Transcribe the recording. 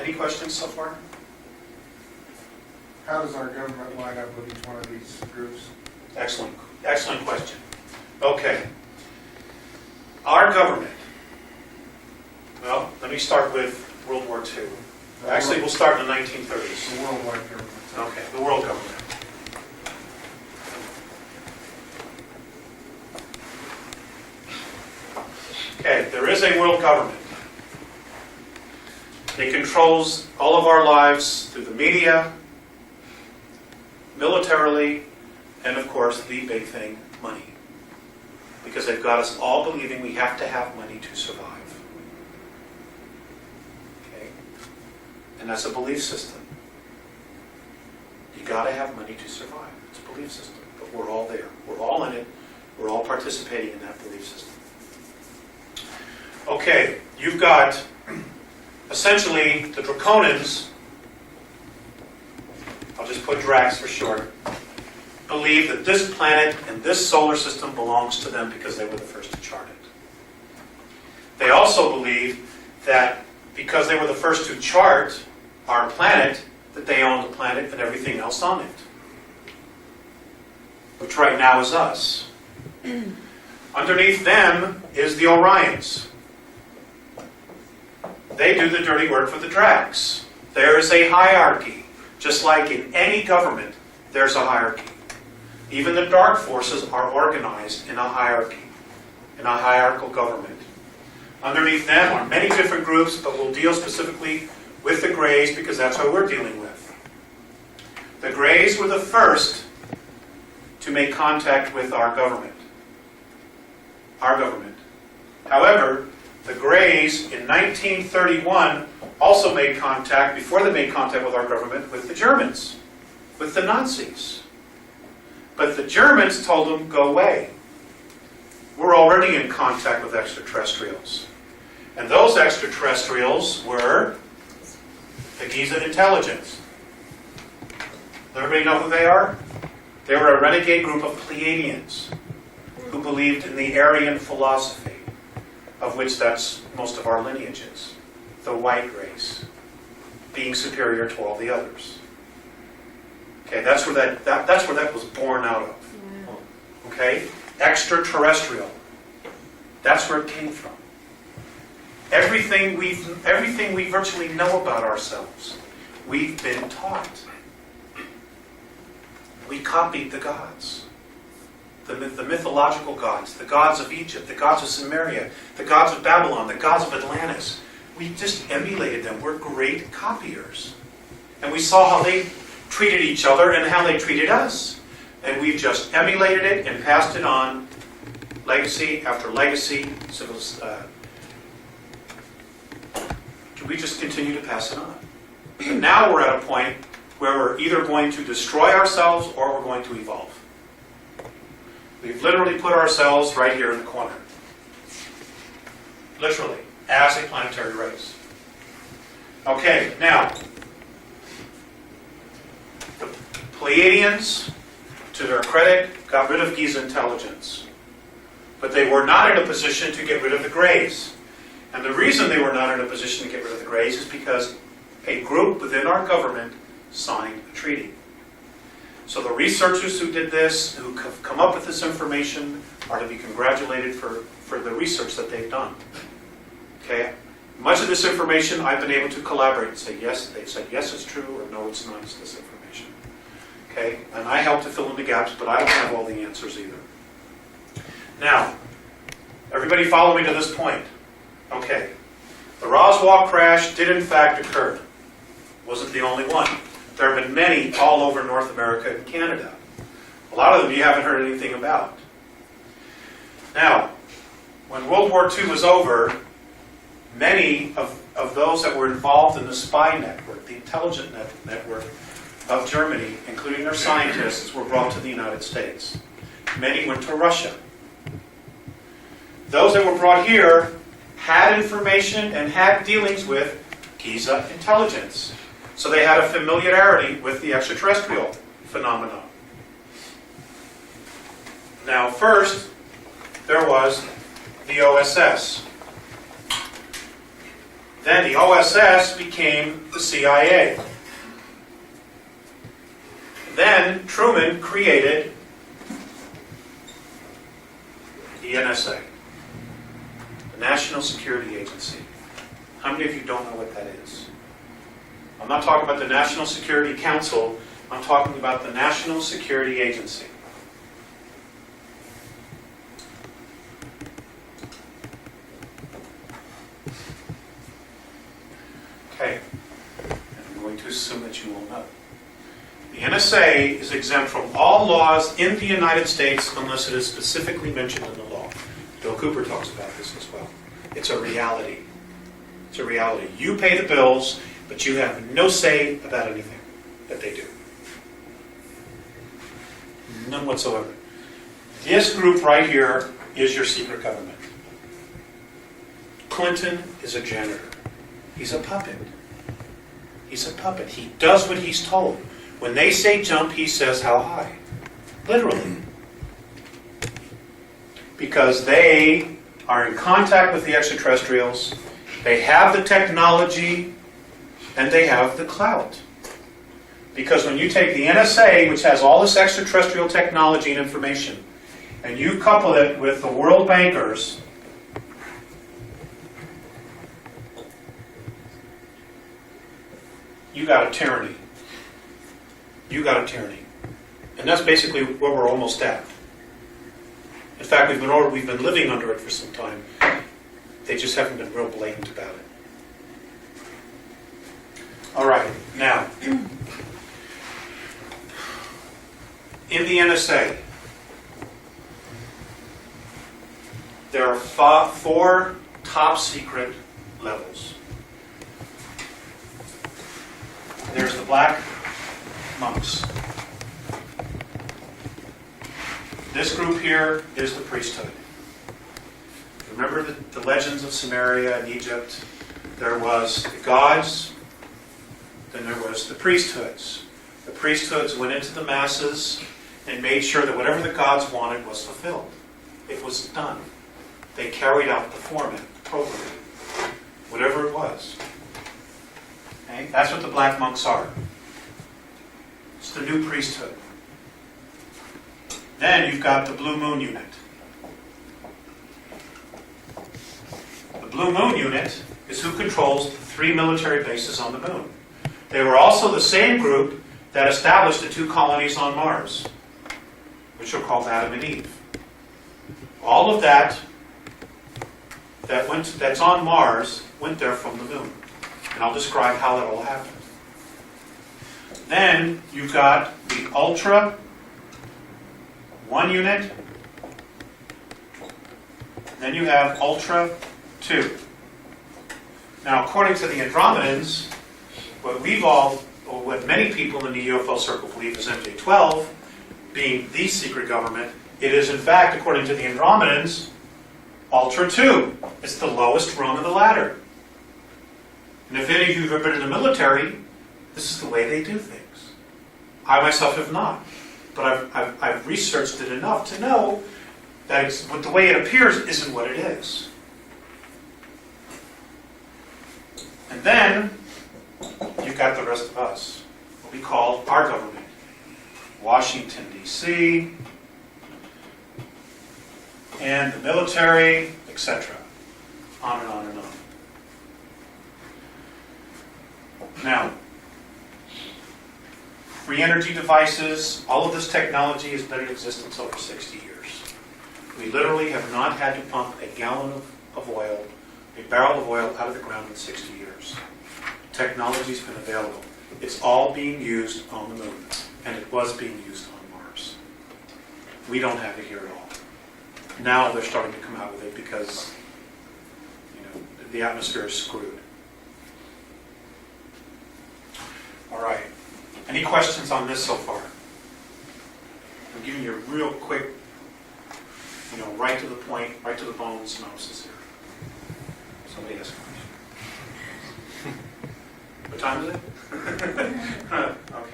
Any questions so far? How does our government line up with each one of these groups? Excellent, excellent question. Okay. Our government. Well, let me start with World War II. Actually, we'll start in the 1930s. The worldwide government. Okay, the world government. Okay, there is a world government. It controls all of our lives through the media, militarily, and of course, the big thing, money. Because they've got us all believing we have to have money to survive. Okay? And that's a belief system. You got to have money to survive. It's a belief system. But we're all there. We're all in it. We're all participating in that belief system. Okay, you've got essentially the Draconians, I'll just put Drax for short, believe that this planet and this solar system belongs to them because they were the first to chart it. They also believe that because they were the first to chart our planet, that they own the planet and everything else on it. Which right now is us. Underneath them is the Orions. They do the dirty work for the Drax. There is a hierarchy. Just like in any government, there's a hierarchy. Even the dark forces are organized in a hierarchy, in a hierarchical government. Underneath them are many different groups, but we'll deal specifically with the Greys because that's what we're dealing with. The Greys were the first to make contact with our government. Our government. However, the Greys in 1931 also made contact, before they made contact with our government, with the Germans, with the Nazis. But the Germans told them, go away. We're already in contact with extraterrestrials. And those extraterrestrials were the Giza intelligence. Does everybody know who they are? They were a renegade group of Pleiadians who believed in the Aryan philosophy, of which that's most of our lineage is. The white race, being superior to all the others. Okay, that's where that was born out of. Okay, extraterrestrial. That's where it came from. Everything we virtually know about ourselves, we've been taught. We copied the gods. The mythological gods, the gods of Egypt, the gods of Sumeria, the gods of Babylon, the gods of Atlantis. We just emulated them. We're great copiers. And we saw how they treated each other and how they treated us. And we've just emulated it and passed it on, legacy after legacy. We just continue to pass it on. But now we're at a point where we're either going to destroy ourselves or we're going to evolve. We've literally put ourselves right here in the corner. Literally, as a planetary race. Okay, now, the Pleiadians, to their credit, got rid of Giza intelligence. But they were not in a position to get rid of the Greys. And the reason they were not in a position to get rid of the Greys is because a group within our government signed a treaty. So the researchers who did this, who have come up with this information, are to be congratulated for the research that they've done. Okay? Much of this information I've been able to collaborate and say, yes, they've said, yes, it's true, or no, it's not, it's this information. Okay? And I help to fill in the gaps, but I don't have all the answers either. Now, everybody follow me to this point. Okay. The Roswell crash did in fact occur. Wasn't the only one. There have been many all over North America and Canada. A lot of them you haven't heard anything about. Now, when World War II was over, many of those that were involved in the spy network, the intelligence network of Germany, including their scientists, were brought to the United States. Many went to Russia. Those that were brought here had information and had dealings with Giza intelligence. So they had a familiarity with the extraterrestrial phenomenon. Now, first, there was the OSS. Then the OSS became the CIA. Then Truman created the NSA, the National Security Agency. How many of you don't know what that is? I'm not talking about the National Security Council. I'm talking about the National Security Agency. Okay. And I'm going to assume that you will know. The NSA is exempt from all laws in the United States unless it is specifically mentioned in the law. Bill Cooper talks about this as well. It's a reality. It's a reality. You pay the bills, but you have no say about anything that they do. None whatsoever. This group right here is your secret government. Clinton is a janitor. He's a puppet. He's a puppet. He does what he's told. When they say jump, he says how high. Literally. Because they are in contact with the extraterrestrials, they have the technology, and they have the clout. Because when you take the NSA, which has all this extraterrestrial technology and information, and you couple it with the world bankers, you got a tyranny. You got a tyranny. And that's basically where we're almost at. In fact, we've been living under it for some time. They just haven't been real blatant about it. All right, now, in the NSA, there are four top secret levels. There's the black monks. This group here is the priesthood. Remember the legends of Samaria and Egypt? There was the gods, then there was the priesthoods. The priesthoods went into the masses and made sure that whatever the gods wanted was fulfilled. It was done. They carried out the format, the program, whatever it was. Okay? That's what the black monks are. It's the new priesthood. Then you've got the Blue Moon Unit. The Blue Moon Unit is who controls the 3 military bases on the moon. They were also the same group that established the 2 colonies on Mars, which are called Adam and Eve. All of that's on Mars went there from the moon. And I'll describe how that all happened. Then you've got the Ultra 1 unit. Then you have Ultra 2. Now, according to the Andromedans, what many people in the UFO circle believe is MJ-12, being the secret government, it is in fact, according to the Andromedans, Ultra 2. It's the lowest rung of the ladder. And if any of you have ever been in the military, this is the way they do things. I myself have not. But I've researched it enough to know that the way it appears isn't what it is. And then you've got the rest of us, what we call our government. Washington, D.C., and the military, etc. On and on and on. Now, free energy devices, all of this technology has been in existence over 60 years. We literally have not had to pump a gallon of oil, a barrel of oil out of the ground in 60 years. Technology's been available. It's all being used on the moon, and it was being used on Mars. We don't have it here at all. Now they're starting to come out with it because, the atmosphere is screwed. All right. Any questions on this so far? I'm giving you a real quick, right to the point, right to the bone synopsis here. Somebody has a question. What time is it? Okay.